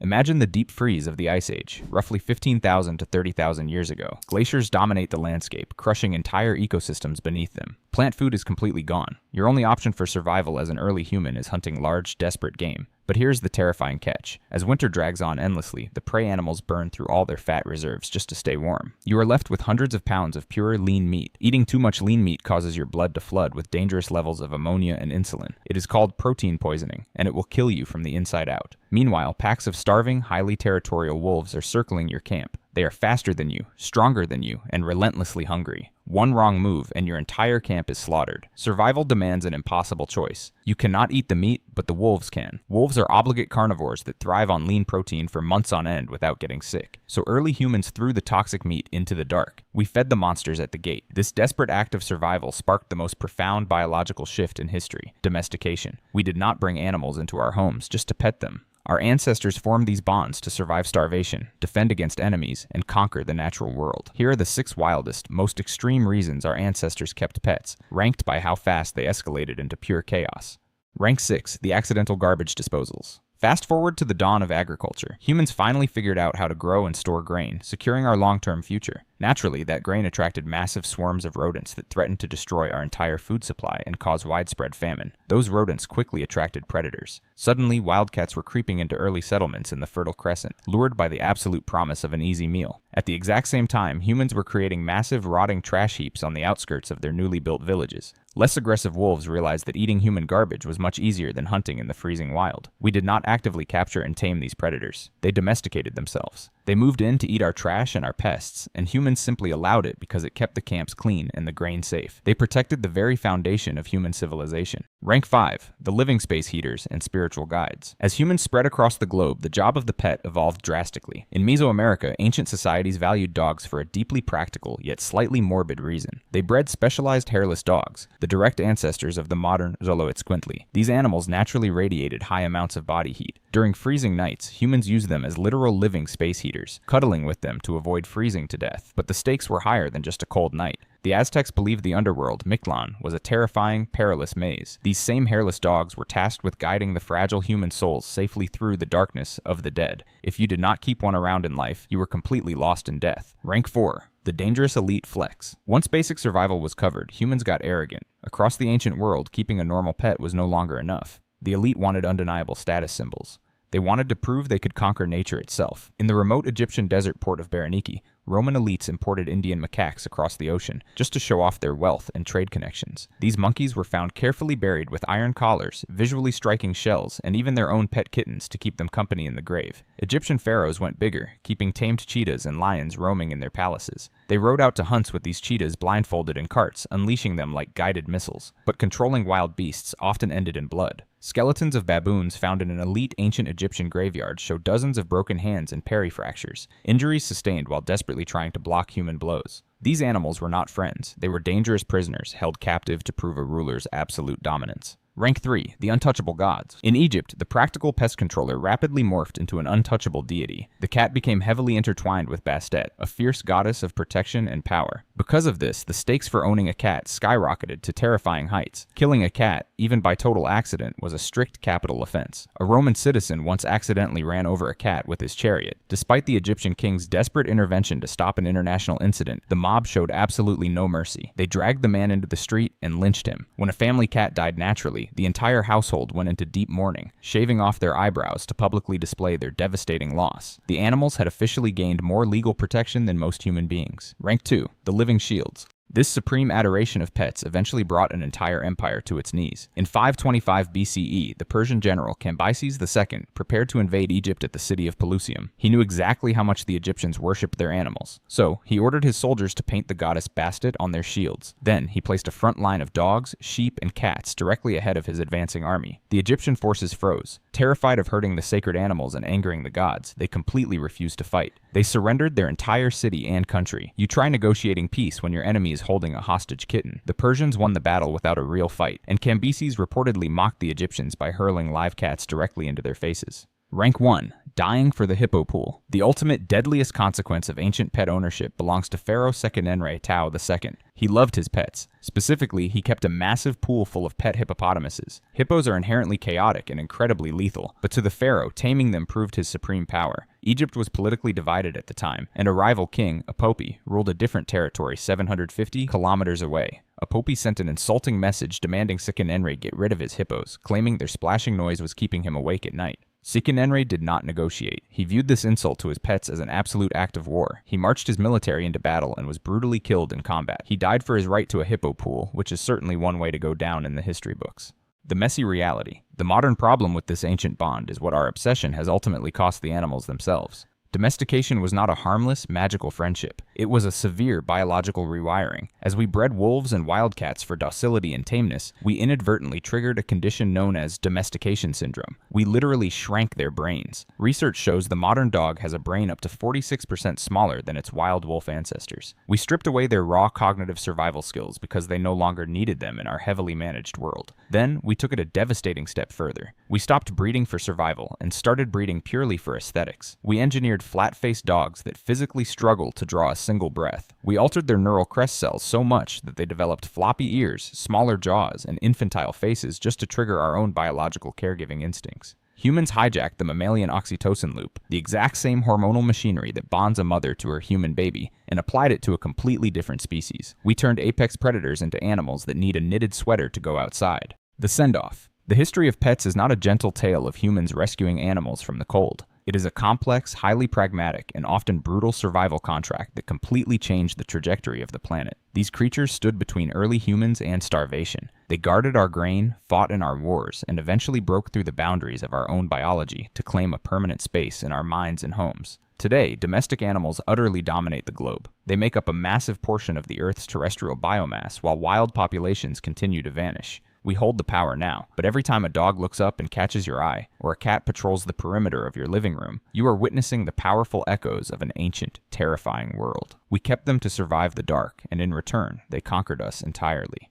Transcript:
Imagine the deep freeze of the Ice Age, roughly 15,000 to 30,000 years ago. Glaciers dominate the landscape, crushing entire ecosystems beneath them. Plant food is completely gone. Your only option for survival as an early human is hunting large, desperate game. But here's the terrifying catch. As winter drags on endlessly, the prey animals burn through all their fat reserves just to stay warm. You are left with hundreds of pounds of pure, lean meat. Eating too much lean meat causes your blood to flood with dangerous levels of ammonia and insulin. It is called protein poisoning, and it will kill you from the inside out. Meanwhile, packs of starving, highly territorial wolves are circling your camp. They are faster than you, stronger than you, and relentlessly hungry. One wrong move, and your entire camp is slaughtered. Survival demands an impossible choice. You cannot eat the meat, but the wolves can. Wolves are obligate carnivores that thrive on lean protein for months on end without getting sick. So early humans threw the toxic meat into the dark. We fed the monsters at the gate. This desperate act of survival sparked the most profound biological shift in history: domestication. We did not bring animals into our homes just to pet them. Our ancestors formed these bonds to survive starvation, defend against enemies, and conquer the natural world. Here are the 6 wildest, most extreme reasons our ancestors kept pets, ranked by how fast they escalated into pure chaos. Rank 6, the accidental garbage disposals. Fast forward to the dawn of agriculture. Humans finally figured out how to grow and store grain, securing our long-term future. Naturally, that grain attracted massive swarms of rodents that threatened to destroy our entire food supply and cause widespread famine. Those rodents quickly attracted predators. Suddenly, wildcats were creeping into early settlements in the Fertile Crescent, lured by the absolute promise of an easy meal. At the exact same time, humans were creating massive rotting trash heaps on the outskirts of their newly built villages. Less aggressive wolves realized that eating human garbage was much easier than hunting in the freezing wild. We did not actively capture and tame these predators. They domesticated themselves. They moved in to eat our trash and our pests, and humans simply allowed it because it kept the camps clean and the grain safe. They protected the very foundation of human civilization. Rank 5, the living space heaters and spiritual guides. As humans spread across the globe, the job of the pet evolved drastically. In Mesoamerica, ancient societies valued dogs for a deeply practical yet slightly morbid reason. They bred specialized hairless dogs, the direct ancestors of the modern Xoloitzcuintli. These animals naturally radiated high amounts of body heat. During freezing nights, humans used them as literal living space heaters, cuddling with them to avoid freezing to death. But the stakes were higher than just a cold night. The Aztecs believed the underworld, Mictlan, was a terrifying, perilous maze. These same hairless dogs were tasked with guiding the fragile human souls safely through the darkness of the dead. If you did not keep one around in life, you were completely lost in death. Rank 4. The dangerous elite flex. Once basic survival was covered, humans got arrogant. Across the ancient world, keeping a normal pet was no longer enough. The elite wanted undeniable status symbols. They wanted to prove they could conquer nature itself. In the remote Egyptian desert port of Berenike, Roman elites imported Indian macaques across the ocean just to show off their wealth and trade connections. These monkeys were found carefully buried with iron collars, visually striking shells, and even their own pet kittens to keep them company in the grave. Egyptian pharaohs went bigger, keeping tamed cheetahs and lions roaming in their palaces. They rode out to hunts with these cheetahs blindfolded in carts, unleashing them like guided missiles. But controlling wild beasts often ended in blood. Skeletons of baboons found in an elite ancient Egyptian graveyard show dozens of broken hands and perifractures, injuries sustained while desperately trying to block human blows. These animals were not friends. They were dangerous prisoners held captive to prove a ruler's absolute dominance. Rank 3, the untouchable gods. In Egypt, the practical pest controller rapidly morphed into an untouchable deity. The cat became heavily intertwined with Bastet, a fierce goddess of protection and power. Because of this, the stakes for owning a cat skyrocketed to terrifying heights. Killing a cat, even by total accident, was a strict capital offense. A Roman citizen once accidentally ran over a cat with his chariot. Despite the Egyptian king's desperate intervention to stop an international incident, the mob showed absolutely no mercy. They dragged the man into the street and lynched him. When a family cat died naturally, the entire household went into deep mourning, shaving off their eyebrows to publicly display their devastating loss. The animals had officially gained more legal protection than most human beings. Rank 2, the living shields. This supreme adoration of pets eventually brought an entire empire to its knees. In 525 BCE, the Persian general Cambyses II prepared to invade Egypt at the city of Pelusium. He knew exactly how much the Egyptians worshipped their animals, so he ordered his soldiers to paint the goddess Bastet on their shields. Then he placed a front line of dogs, sheep, and cats directly ahead of his advancing army. The Egyptian forces froze. Terrified of hurting the sacred animals and angering the gods, they completely refused to fight. They surrendered their entire city and country. You try negotiating peace when your enemy is holding a hostage kitten. The Persians won the battle without a real fight, and Cambyses reportedly mocked the Egyptians by hurling live cats directly into their faces. Rank 1. Dying for the hippo pool. The ultimate deadliest consequence of ancient pet ownership belongs to Pharaoh Sekenenre Tao II. He loved his pets. Specifically, he kept a massive pool full of pet hippopotamuses. Hippos are inherently chaotic and incredibly lethal, but to the pharaoh, taming them proved his supreme power. Egypt was politically divided at the time, and a rival king, Apopi, ruled a different territory 750 kilometers away. Apopi sent an insulting message demanding Sekenenre get rid of his hippos, claiming their splashing noise was keeping him awake at night. Sekenenre did not negotiate. He viewed this insult to his pets as an absolute act of war. He marched his military into battle and was brutally killed in combat. He died for his right to a hippo pool, which is certainly one way to go down in the history books. The messy reality. The modern problem with this ancient bond is what our obsession has ultimately cost the animals themselves. Domestication was not a harmless, magical friendship. It was a severe biological rewiring. As we bred wolves and wildcats for docility and tameness, we inadvertently triggered a condition known as domestication syndrome. We literally shrank their brains. Research shows the modern dog has a brain up to 46% smaller than its wild wolf ancestors. We stripped away their raw cognitive survival skills because they no longer needed them in our heavily managed world. Then, we took it a devastating step further. We stopped breeding for survival and started breeding purely for aesthetics. We engineered flat-faced dogs that physically struggle to draw a single breath. We altered their neural crest cells so much that they developed floppy ears, smaller jaws, and infantile faces just to trigger our own biological caregiving instincts. Humans hijacked the mammalian oxytocin loop, the exact same hormonal machinery that bonds a mother to her human baby, and applied it to a completely different species. We turned apex predators into animals that need a knitted sweater to go outside. The send-off. The history of pets is not a gentle tale of humans rescuing animals from the cold. It is a complex, highly pragmatic, and often brutal survival contract that completely changed the trajectory of the planet. These creatures stood between early humans and starvation. They guarded our grain, fought in our wars, and eventually broke through the boundaries of our own biology to claim a permanent space in our minds and homes. Today, domestic animals utterly dominate the globe. They make up a massive portion of the Earth's terrestrial biomass, while wild populations continue to vanish. We hold the power now, but every time a dog looks up and catches your eye, or a cat patrols the perimeter of your living room, you are witnessing the powerful echoes of an ancient, terrifying world. We kept them to survive the dark, and in return, they conquered us entirely.